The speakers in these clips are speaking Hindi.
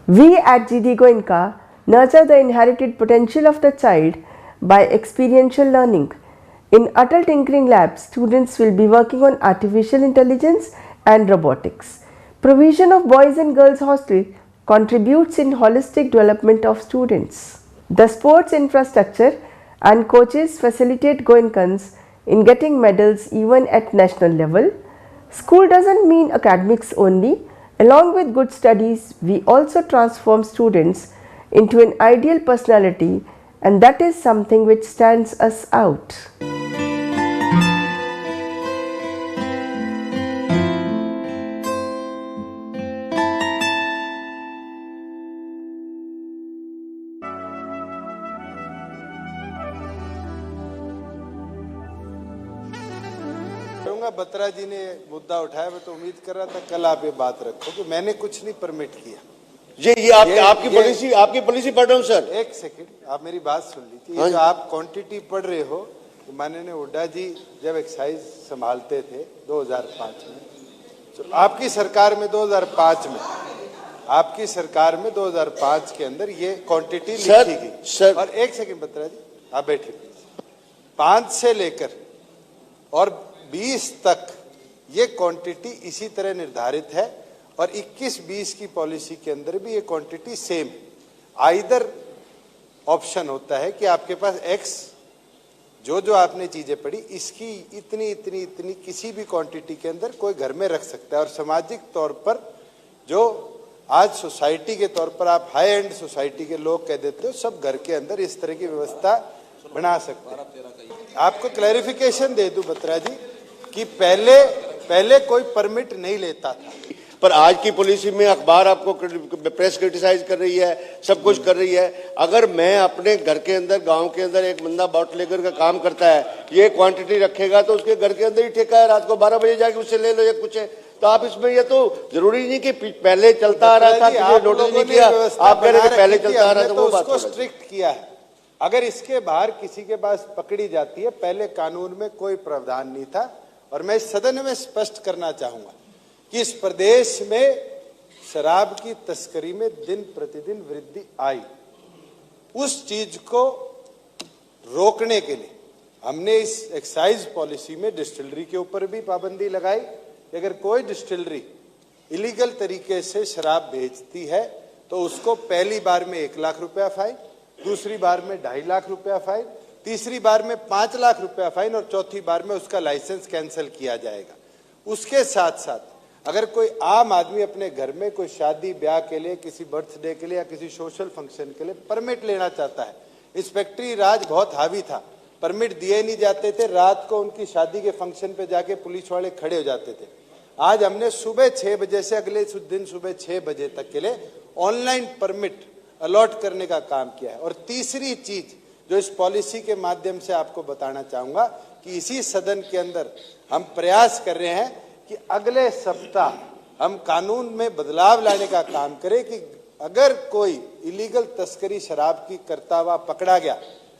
We at GD Goenka nurture the inherited potential of the child by experiential learning. In Atal Tinkering Lab, students will be working on artificial intelligence and robotics. Provision of boys and girls hostel contributes in holistic development of students. The sports infrastructure and coaches facilitate Goenkans in getting medals even at national level. School doesn't mean academics only. Along with good studies, we also transform students into an ideal personality, and that is something which stands us out. Batra जी ने मुद्दा उठाया, मैं तो उम्मीद कर रहा था कल आप ये बात रखो कि मैंने कुछ नहीं परमिट किया। आपकी पॉलिसी पढ़ रहा हूँ सर। एक सेकंड, आप मेरी बात सुन लीजिए। जो आप क्वांटिटी पढ़ रहे हो, तो माननीय हुड्डा जी जब एक्साइज संभालते थे 2005 में, तो आपकी सरकार में 2005 के अंदर ये क्वांटिटी लिखी गई। और एक सेकंड बत्रा जी, आप बैठिए। 5 से लेकर और 20 तक ये क्वांटिटी इसी तरह निर्धारित है, और 21-20 की पॉलिसी के अंदर भी ये क्वांटिटी सेम। आइदर ऑप्शन होता है कि आपके पास एक्स जो आपने चीजें पढ़ी, इसकी इतनी किसी भी क्वांटिटी के अंदर कोई घर में रख सकता है। और सामाजिक तौर पर जो आज सोसाइटी के तौर पर आप हाई एंड सोसाइटी के लोग कह देते हो, सब घर के अंदर इस तरह की व्यवस्था बना सकते हैं। आपको क्लैरिफिकेशन दे दूं बत्रा जी कि पहले कोई परमिट नहीं लेता था, पर आज की पॉलिसी में अखबार आपको प्रेस क्रिटिसाइज कर रही है, सब कुछ कर रही है। अगर मैं अपने घर के अंदर, गांव के अंदर एक बंदा बॉट लेकर का काम करता है, ये क्वांटिटी रखेगा तो उसके घर के अंदर ही ठेका है, रात को 12 बजे जाके उससे ले लो या कुछ है। तो आप इसमें ये तो जरूरी नहीं कि पहले चलता आ रहा था, नोटिस नहीं किया, आप कह रहे थे पहले चलता आ रहा था, वो बात उसको स्ट्रिक्ट किया है। अगर इसके बाहर किसी के पास पकड़ी जाती है, पहले कानून में कोई प्रावधान नहीं था। और मैं इस सदन में स्पष्ट करना चाहूंगा कि इस प्रदेश में शराब की तस्करी में दिन प्रतिदिन वृद्धि आई। उस चीज को रोकने के लिए हमने इस एक्साइज पॉलिसी में डिस्टिलरी के ऊपर भी पाबंदी लगाई। अगर कोई डिस्टिलरी इलीगल तरीके से शराब बेचती है तो उसको पहली बार में 1 लाख रुपया फाइन, दूसरी बार में 2.5 लाख रुपया फाइन, तीसरी बार में 5 लाख रुपया फाइन, और चौथी बार में उसका लाइसेंस कैंसिल किया जाएगा। उसके साथ साथ अगर कोई आम आदमी अपने घर में कोई शादी ब्याह के लिए, किसी बर्थडे के लिए या किसी सोशल फंक्शन के लिए परमिट लेना चाहता है, इंस्पेक्टरी राज बहुत हावी था, परमिट दिए नहीं जाते थे, रात को उनकी शादी के फंक्शन पे जाके पुलिस वाले खड़े हो जाते थे। आज हमने सुबह 6 बजे से अगले दिन सुबह 6 बजे तक के लिए ऑनलाइन परमिट अलॉट करने का काम किया है। और तीसरी चीज जो इस पॉलिसी के माध्यम से आपको बताना चाहूंगा कि इसी सदन के अंदर हम प्रयास कर रहे हैं कि अगले सप्ताह हम कानून में बदलाव लाने का काम करें कि अगर कोई इलीगल तस्करी शराब की करता हुआ पकड़ा गया,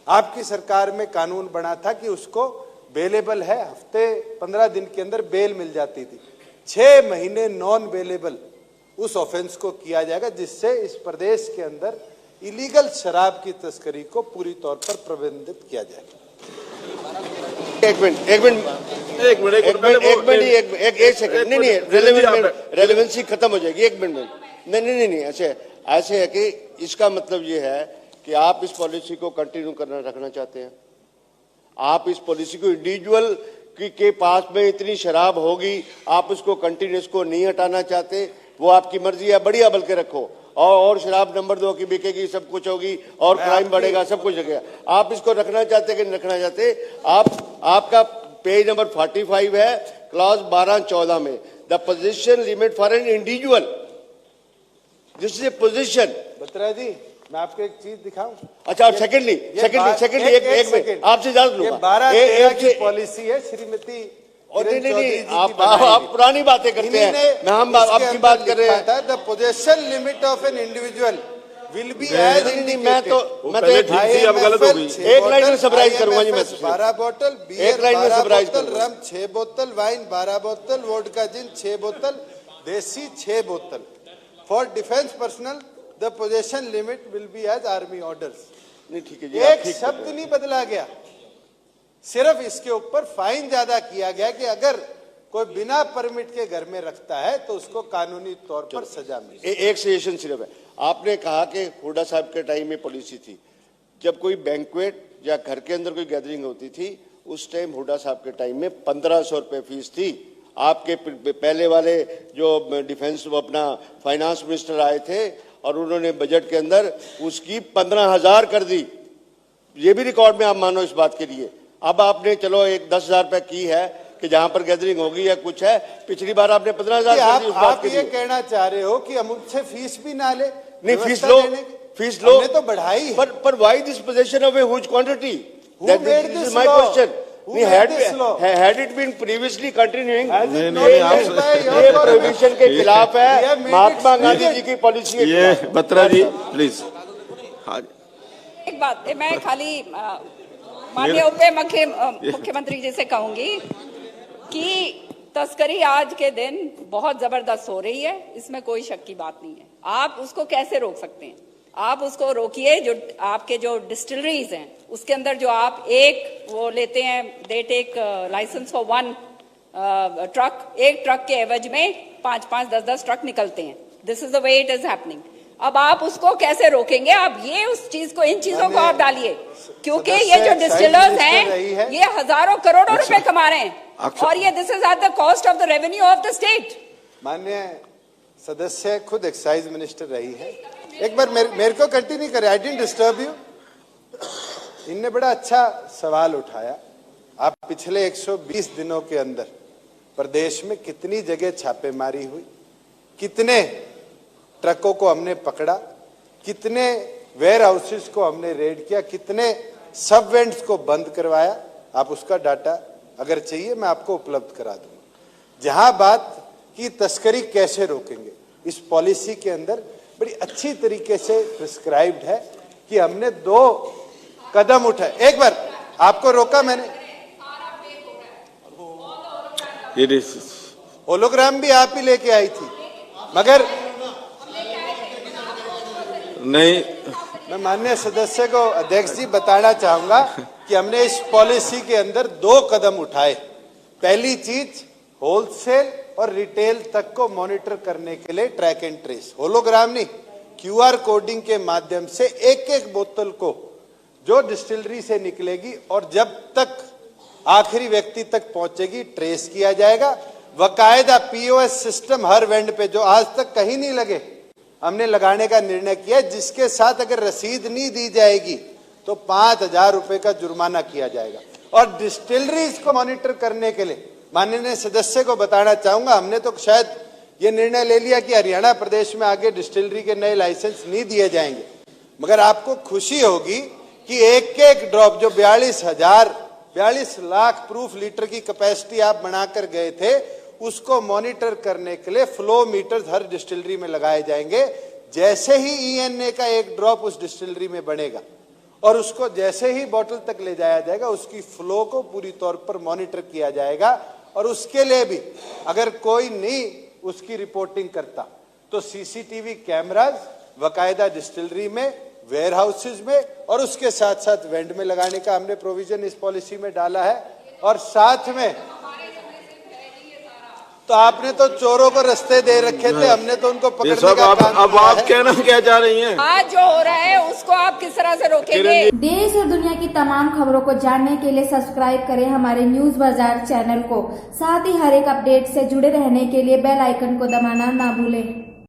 आपकी सरकार में कानून बना था कि उसको बेलेबल है, हफ्ते 15 दिन के अंदर बेल मिल जाती थी, 6 महीने नॉन बेलेबल उस ऑफेंस को किया जाएगा, जिससे इस प्रदेश के अंदर इलीगल शराब की तस्करी को पूरी तौर पर प्रबंधित किया जाएगा। एक सेकंड, नहीं, रेलेवेंसी खत्म हो जाएगी। 1 मिनट में नहीं, ऐसे है कि इसका मतलब ये है कि आप इस पॉलिसी को कंटिन्यू रखना चाहते हैं। आप इस पॉलिसी को इंडिविजुअल के पास में इतनी शराब होगी, आप उसको कंटिन्यूस को नहीं हटाना चाहते, वो आपकी मर्जी है, बढ़िया बल्कि रखो। और शराब नंबर 2 की बिकेगी, सब कुछ होगी और क्राइम बढ़ेगा, सब कुछ लगेगा। आप इसको रखना चाहते कि नहीं रखना चाहते? आपका पेज नंबर 45 है, क्लॉज 12-14 में, the position limit for an individual, this is a position. Batra ji, मैं आपको एक चीज दिखाऊं? अच्छा, सेकंडली एक मिनट आपसे इजाजत लूंगा। 12-13 की पॉलिसी है श्रीमती। और नहीं, आप पुरानी बातें करते हैं, हम आपकी बात कर रहे हैं। The possession limit of an individual will be as मैं तो एक लाइन में समराइज करूंगा जी। मैं 12 बोतल बियर, 12 बोतल रम, 6 बोतल वाइन, 12 बोतल वोडका जिन, 6 बोतल देसी, 6 बोतल for defence personnel the possession limit will be as army orders. नहीं ठीक है जी, एक शब्द नहीं बदला गया, सिर्फ इसके ऊपर फाइन ज्यादा किया गया कि अगर कोई बिना परमिट के घर में रखता है तो उसको कानूनी तौर पर सजा मिले। एक सजेशन सिर्फ है, आपने कहा कि हुड्डा साहब के टाइम में पॉलिसी थी, जब कोई बैंक्वेट या घर के अंदर कोई गैदरिंग होती थी उस टाइम हुड्डा साहब के टाइम में 1500 रुपए फीस थी। आपके पहले वाले जो डिफेंस अपना फाइनेंस मिनिस्टर आए थे और उन्होंने बजट के अंदर उसकी 15,000 कर दी। ये भी रिकॉर्ड में आप मानो इस बात के लिए। अब आपने चलो एक 10,000 रुपए की है कि जहां पर गैदरिंग होगी या कुछ है, पिछली बार आपने 15,000 कर दी उस बात आप के ये लिए। कहना चाह रहे हो कि हम उनसे फीस भी ना ले? नहीं फीस लो, फीस लो, हमने तो बढ़ाई है। पर why this position of a huge quantity? Who made This this is my law? question. Who नहीं, made this law? had it been previously continuing, Has it not ये made by your ये government? प्रोविजन के खिलाफ We है, have made it Mahatma Gandhi stringent. जी की पॉलिसी के ये खिलाफ। बत्रा जी प्लीज। हाँ एक बात मैं खाली माननीय मुख्यमंत्री जी से कहूंगी कि तस्करी आज के दिन बहुत जबरदस्त हो रही है, इसमें कोई शक की बात नहीं है। आप उसको कैसे रोक सकते हैं? आप उसको रोकिए। जो आपके जो डिस्टिलरीज हैं उसके अंदर जो आप एक वो लेते हैं, they take licence for 1 truck, एक ट्रक के एवज में 5-5, 10-10 ट्रक निकलते हैं। This is the way it is happening. अब आप उसको कैसे रोकेंगे? आप ये उस चीज को, इन चीजों को आप डालिए, क्योंकि ये जो डिस्टिलर्स हैं ये हजारों करोड़ों रुपए कमा रहे हैं और ये this is at the cost of the revenue of the state. माननीय सदस्य खुद एक्साइज मिनिस्टर रही है, एक बार मेरे को कंटिन्यू करें। I didn't disturb you. इनने बड़ा अच्छा सवाल उठाया। आप पिछले 120 दिनों के अंदर प्रदेश में कितनी जगह छापेमारी हुई, कितने ट्रकों को हमने पकड़ा, कितने वेयर हाउसेस को हमने रेड किया, कितने सब वेंट्स को बंद करवाया, आप उसका डाटा अगर चाहिए मैं आपको उपलब्ध करा दूंगा। जहां बात की तस्करी कैसे रोकेंगे, इस पॉलिसी के अंदर बड़ी अच्छी तरीके से प्रिस्क्राइब्ड है कि हमने 2 कदम उठाए। एक बार आपको रोका मैंने, होलोग्राम भी आप ही लेके आई थी, मगर नहीं, मैं माननीय सदस्य को अध्यक्ष जी बताना चाहूंगा कि हमने इस पॉलिसी के अंदर 2 कदम उठाए। पहली चीज, होलसेल और रिटेल तक को मॉनिटर करने के लिए ट्रैक एंड ट्रेस, होलोग्राम नहीं, QR कोडिंग के माध्यम से एक बोतल को जो डिस्टिलरी से निकलेगी और जब तक आखिरी व्यक्ति तक पहुंचेगी ट्रेस किया जाएगा। वकायदा POS सिस्टम हर वेंड पे, जो आज तक कहीं नहीं लगे, हमने लगाने का निर्णय किया, जिसके साथ अगर रसीद नहीं दी जाएगी तो 5,000 रुपए का जुर्माना किया जाएगा। और डिस्टिलरीज को मॉनिटर करने के लिए माननीय सदस्य को बताना चाहूंगा, हमने तो शायद ये निर्णय ले लिया कि हरियाणा प्रदेश में आगे डिस्टिलरी के नए लाइसेंस नहीं दिए जाएंगे, मगर आपको खुशी होगी कि एक ड्रॉप जो 42 लाख प्रूफ लीटर की कैपेसिटी आप बनाकर गए थे, उसको मॉनिटर करने के लिए फ्लो मीटर्स हर डिस्टिलरी में लगाए जाएंगे। जैसे ही ENA का एक ड्रॉप उस डिस्टिलरी में बनेगा और उसको जैसे ही बोतल तक ले जाया जाएगा, उसकी फ्लो को पूरी तौर पर मॉनिटर किया जाएगा। और उसके लिए भी अगर कोई नहीं उसकी रिपोर्टिंग करता तो CCTV कैमराज वकायदा डिस्टिलरी में, वेयर हाउसेज में और उसके साथ साथ वेंड में लगाने का हमने प्रोविजन इस पॉलिसी में डाला है। और साथ में तो आपने तो चोरों को रास्ते दे रखे थे, हमने तो उनको पकड़ने का काम अब किया आप है। कहना क्या चाह रही हैं? आज जो हो रहा है उसको आप किस तरह से रोकेंगे? देश और दुनिया की तमाम खबरों को जानने के लिए सब्सक्राइब करें हमारे न्यूज बाजार चैनल को। साथ ही हर एक अपडेट से जुड़े रहने के लिए बेल आइकन को दबाना ना भूलें।